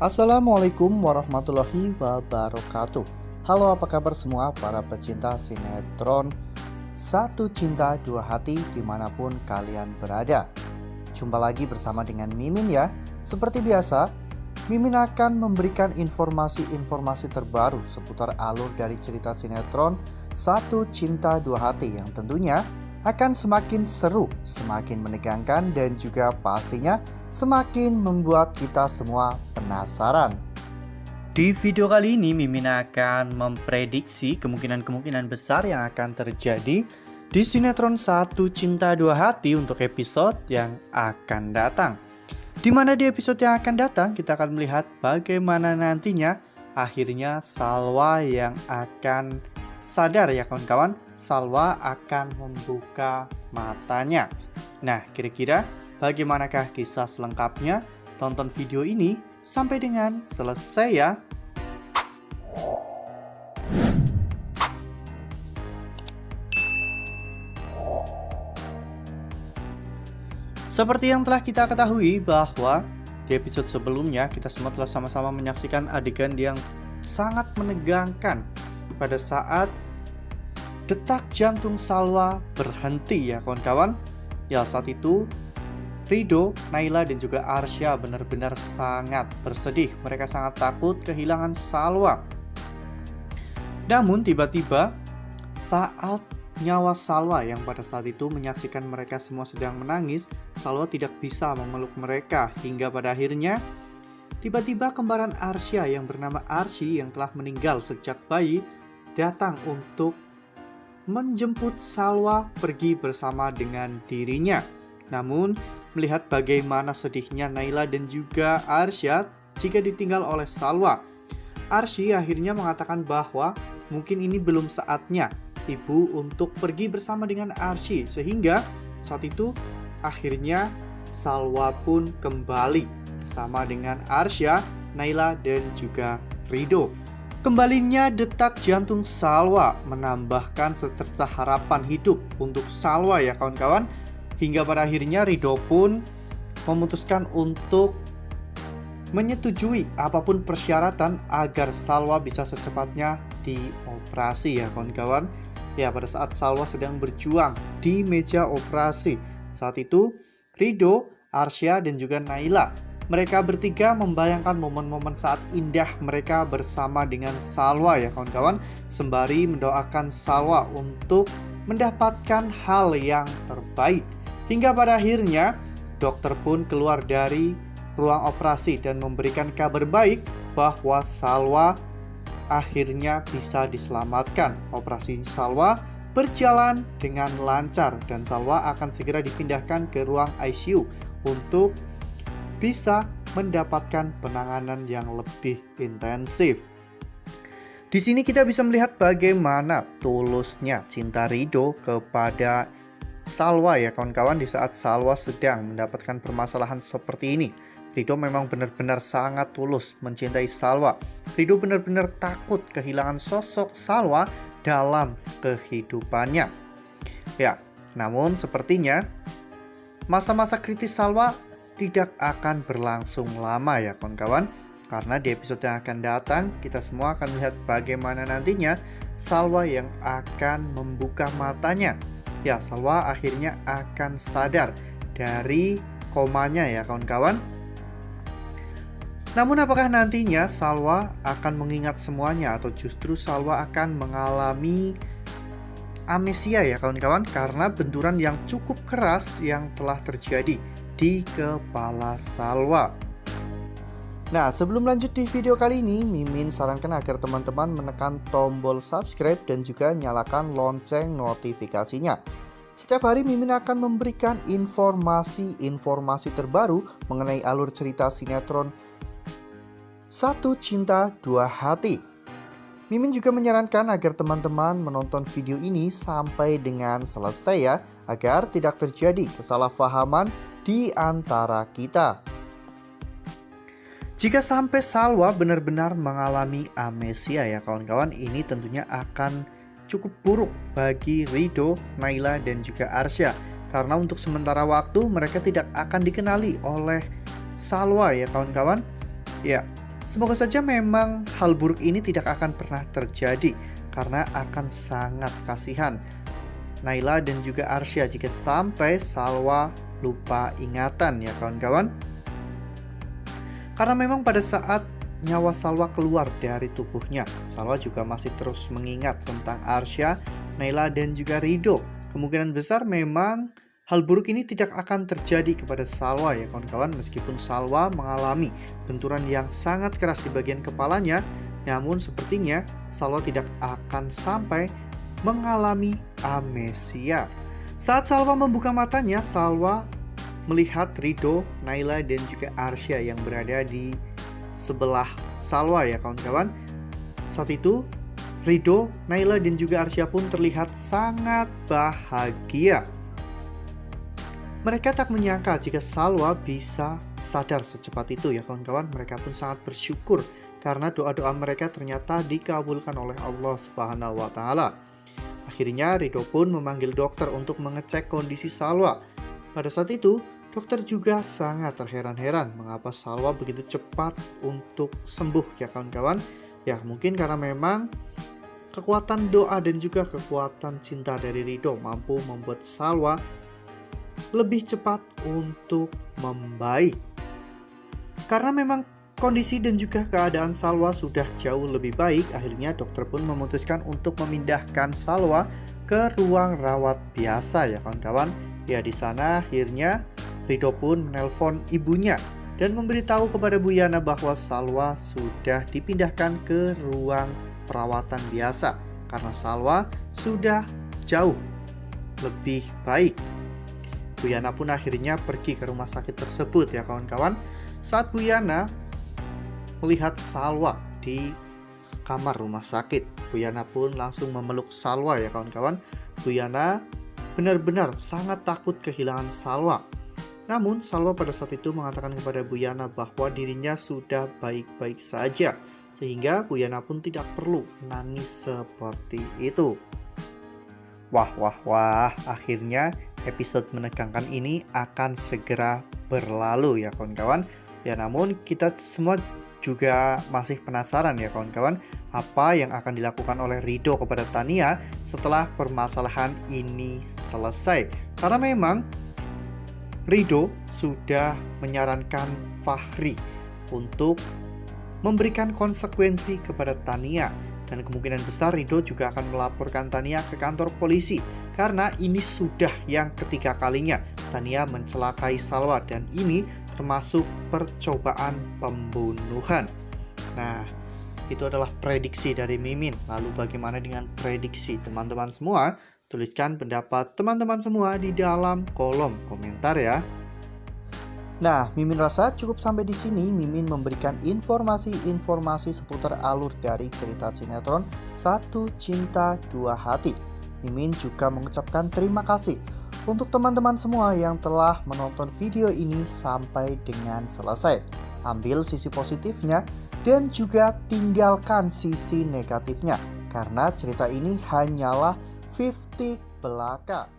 Assalamualaikum warahmatullahi wabarakatuh. Halo, apa kabar semua para pecinta sinetron Satu Cinta Dua Hati dimanapun kalian berada. Jumpa lagi bersama dengan Mimin ya. Seperti biasa, Mimin akan memberikan informasi-informasi terbaru seputar alur dari cerita sinetron Satu Cinta Dua Hati yang tentunya akan semakin seru, semakin menegangkan, dan juga pastinya semakin membuat kita semua penasaran. Di video kali ini Mimin akan memprediksi kemungkinan-kemungkinan besar yang akan terjadi di sinetron Satu Cinta Dua Hati untuk episode yang akan datang. Dimana di episode yang akan datang kita akan melihat bagaimana nantinya akhirnya Salwa yang akan sadar ya kawan-kawan. Salwa akan membuka matanya. Nah, kira-kira bagaimanakah kisah selengkapnya? Tonton video ini sampai dengan selesai ya. Seperti yang telah kita ketahui bahwa di episode sebelumnya kita semua telah sama-sama menyaksikan adegan yang sangat menegangkan pada saat detak jantung Salwa berhenti ya kawan-kawan. Ya, saat itu Rido, Naila, dan juga Arsya benar-benar sangat bersedih. Mereka sangat takut kehilangan Salwa. Namun tiba-tiba saat nyawa Salwa yang pada saat itu menyaksikan mereka semua sedang menangis, Salwa tidak bisa memeluk mereka. Hingga pada akhirnya tiba-tiba kembaran Arsya yang bernama Arsy yang telah meninggal sejak bayi datang untuk menjemput Salwa pergi bersama dengan dirinya. Namun melihat bagaimana sedihnya Naila dan juga Arsya jika ditinggal oleh Salwa, Arsy akhirnya mengatakan bahwa mungkin ini belum saatnya ibu untuk pergi bersama dengan Arsy. Sehingga saat itu akhirnya Salwa pun kembali bersama dengan Arsya, Naila, dan juga Rido. Kembalinya detak jantung Salwa menambahkan secerca harapan hidup untuk Salwa ya kawan-kawan. Hingga pada akhirnya Rido pun memutuskan untuk menyetujui apapun persyaratan agar Salwa bisa secepatnya dioperasi ya kawan-kawan. Ya, pada saat Salwa sedang berjuang di meja operasi, saat itu Rido, Arsya, dan juga Naila, mereka bertiga membayangkan momen-momen saat indah mereka bersama dengan Salwa ya kawan-kawan, sembari mendoakan Salwa untuk mendapatkan hal yang terbaik. Hingga pada akhirnya dokter pun keluar dari ruang operasi dan memberikan kabar baik bahwa Salwa akhirnya bisa diselamatkan. Operasi Salwa berjalan dengan lancar dan Salwa akan segera dipindahkan ke ruang ICU untuk bisa mendapatkan penanganan yang lebih intensif. Di sini kita bisa melihat bagaimana tulusnya cinta Rido kepada Salwa ya kawan-kawan di saat Salwa sedang mendapatkan permasalahan seperti ini. Rido memang benar-benar sangat tulus mencintai Salwa. Rido benar-benar takut kehilangan sosok Salwa dalam kehidupannya. Ya, namun sepertinya masa-masa kritis Salwa tidak akan berlangsung lama ya kawan-kawan. Karena di episode yang akan datang kita semua akan melihat bagaimana nantinya Salwa yang akan membuka matanya. Ya, Salwa akhirnya akan sadar dari komanya ya kawan-kawan. Namun apakah nantinya Salwa akan mengingat semuanya atau justru Salwa akan mengalami amnesia ya kawan-kawan karena benturan yang cukup keras yang telah terjadi di kepala Salwa. Nah, sebelum lanjut di video kali ini, Mimin sarankan agar teman-teman menekan tombol subscribe dan juga nyalakan lonceng notifikasinya. Setiap hari Mimin akan memberikan informasi-informasi terbaru mengenai alur cerita sinetron Satu Cinta Dua Hati. Mimin juga menyarankan agar teman-teman menonton video ini sampai dengan selesai ya, agar tidak terjadi kesalahpahaman di antara kita. Jika sampai Salwa benar-benar mengalami amnesia ya kawan-kawan, ini tentunya akan cukup buruk bagi Rido, Naila, dan juga Arsya. Karena untuk sementara waktu mereka tidak akan dikenali oleh Salwa ya kawan-kawan. Ya, Semoga saja memang hal buruk ini tidak akan pernah terjadi, karena akan sangat kasihan Naila dan juga Arsya jika sampai Salwa lupa ingatan ya kawan-kawan. Karena memang pada saat nyawa Salwa keluar dari tubuhnya, Salwa juga masih terus mengingat tentang Arsya, Naila dan juga Ridho. Kemungkinan besar memang hal buruk ini tidak akan terjadi kepada Salwa ya kawan-kawan. Meskipun Salwa mengalami benturan yang sangat keras di bagian kepalanya, namun sepertinya Salwa tidak akan sampai mengalami amnesia. Saat Salwa membuka matanya, Salwa melihat Ridho, Naila dan juga Arsya yang berada di sebelah Salwa ya kawan-kawan. Saat itu Ridho, Naila dan juga Arsya pun terlihat sangat bahagia. Mereka tak menyangka jika Salwa bisa sadar secepat itu ya kawan-kawan. Mereka pun sangat bersyukur karena doa-doa mereka ternyata dikabulkan oleh Allah Subhanahu wa Ta'ala. Akhirnya Ridho pun memanggil dokter untuk mengecek kondisi Salwa. Pada saat itu, dokter juga sangat terheran-heran mengapa Salwa begitu cepat untuk sembuh ya kawan-kawan. Ya mungkin karena memang kekuatan doa dan juga kekuatan cinta dari Ridho mampu membuat Salwa lebih cepat untuk membaik. Karena memang kondisi dan juga keadaan Salwa sudah jauh lebih baik, akhirnya dokter pun memutuskan untuk memindahkan Salwa ke ruang rawat biasa ya kawan-kawan. Ya di sana akhirnya Ridho pun menelpon ibunya dan memberitahu kepada Bu Yana bahwa Salwa sudah dipindahkan ke ruang perawatan biasa karena Salwa sudah jauh lebih baik. Bu Yana pun akhirnya pergi ke rumah sakit tersebut ya kawan-kawan. Saat Bu Yana melihat Salwa di kamar rumah sakit, Bu Yana pun langsung memeluk Salwa ya kawan-kawan. Bu Yana benar-benar sangat takut kehilangan Salwa. Namun Salwa pada saat itu mengatakan kepada Bu Yana bahwa dirinya sudah baik-baik saja, sehingga Bu Yana pun tidak perlu menangis seperti itu. Wah, akhirnya episode menegangkan ini akan segera berlalu ya kawan-kawan. Ya namun kita semua juga masih penasaran ya kawan-kawan, apa yang akan dilakukan oleh Ridho kepada Tania setelah permasalahan ini selesai. Karena memang Ridho sudah menyarankan Fahri untuk memberikan konsekuensi kepada Tania. Dan kemungkinan besar Ridho juga akan melaporkan Tania ke kantor polisi. Karena ini sudah yang ketiga kalinya Tania mencelakai Salwa, dan ini termasuk percobaan pembunuhan. Nah, itu adalah prediksi dari Mimin. Lalu bagaimana dengan prediksi teman-teman semua? Tuliskan pendapat teman-teman semua di dalam kolom komentar ya. Nah, Mimin rasa cukup sampai di sini. Mimin memberikan informasi-informasi seputar alur dari cerita sinetron Satu Cinta Dua Hati. Mimin juga mengucapkan terima kasih untuk teman-teman semua yang telah menonton video ini sampai dengan selesai. Ambil sisi positifnya dan juga tinggalkan sisi negatifnya, karena cerita ini hanyalah 50 belaka.